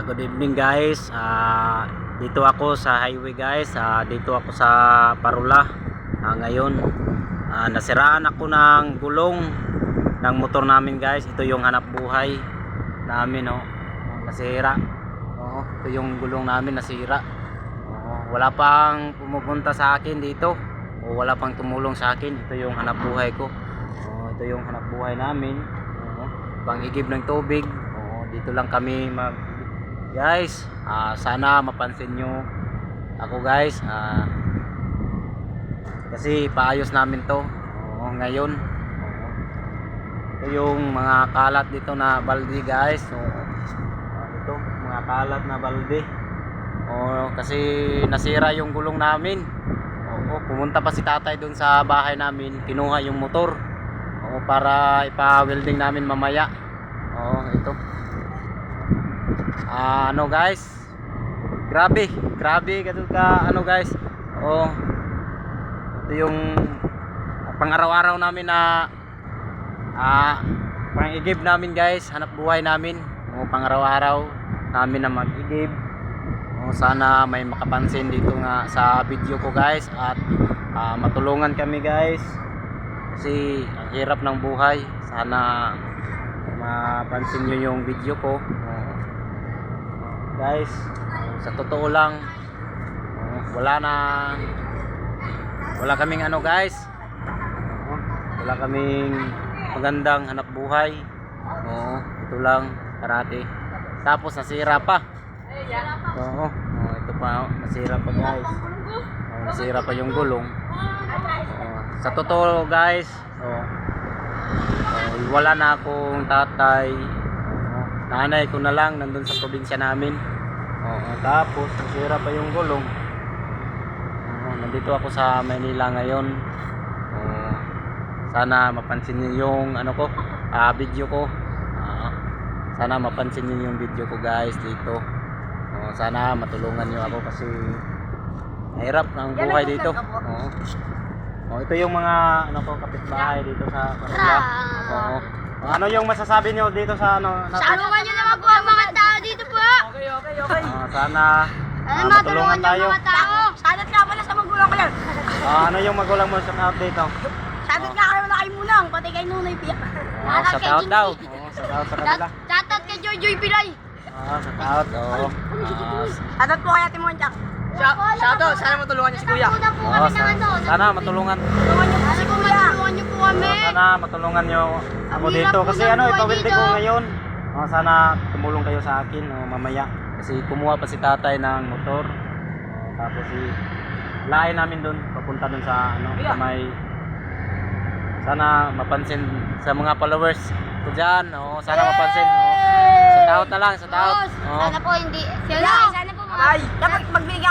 Good evening guys. Dito ako sa highway guys. Dito ako sa Parula. Ngayon nasiraan ako ng gulong ng motor namin guys. Ito yung hanap buhay namin, oh. Nasira. Ito yung gulong namin nasira. Wala pang pumupunta sa akin dito. Wala pang tumulong sa akin. Ito yung hanap buhay ko. Ito yung hanap buhay namin. Pangigib ng tubig. Dito lang kami guys, sana mapansin nyo ako guys, kasi paayos namin to ngayon. Ito yung mga kalat dito na balde guys. Ito mga kalat na balde, kasi nasira yung gulong namin. Pumunta pa si tatay dun sa bahay namin, kinuha yung motor para ipa-welding namin mamaya. Ito ano guys, grabe ganun ka ano guys. Ito yung pang-araw-araw namin na pang-igib namin guys, hanap buhay namin. Pang-araw-araw namin na mag-igib. Sana may makapansin dito nga sa video ko guys, at matulungan kami guys, kasi ang hirap ng buhay. Sana mapansin nyo yung video ko guys. Sa totoo lang, wala kaming ano guys, wala kaming magandang hanap buhay. Ito lang karate, tapos nasira pa. Ito pa, nasira pa guys. Nasira pa yung gulong. Sa totoo guys, wala na akong tatay. Nanay ko na lang nandun sa probinsya namin. Tapos nasira pa yung gulong. Nandito ako sa Manila ngayon. Sana mapansin niyo yung ano ko, video ko. Sana mapansin niyo yung video ko guys dito. Sana matulungan niyo ako kasi mahirap ang buhay dito. Ito yung mga ano ko, kapitbahay dito sa Parula. Ano yung masasabi niyo dito sa ano? Tulungan niyo naman po ang mga tao dito po. Okay. Sana matulungan tayo. Sadat nga pala sa magulang ko yan. Ano yung magulang mo sa dito? Sadat nga kayo wala kayo munang, pati kay Nunoy Piyak. Shout out daw. Shout out sa kanila. Sadat kay Joy Pilay. Shout out. Sadat po kay Ate Monjak. Shoutout, sana matulungan niyo si Kuya. Sana matulungan. Tulungan niyo po si Kuya. Tulungan niyo po kami. Sana matulungan niyo ako dito kasi ano, ipawilde ko ngayon. Sana tumulong kayo sa akin mamaya, kasi kumuha pa si tatay ng motor. Tapos lain namin doon, papunta doon sa ano, sa may, sana mapansin sa mga followers ko diyan. Sana mapansin. Sa tao na lang, sa tao. Sana po hindi. Sana po magbigay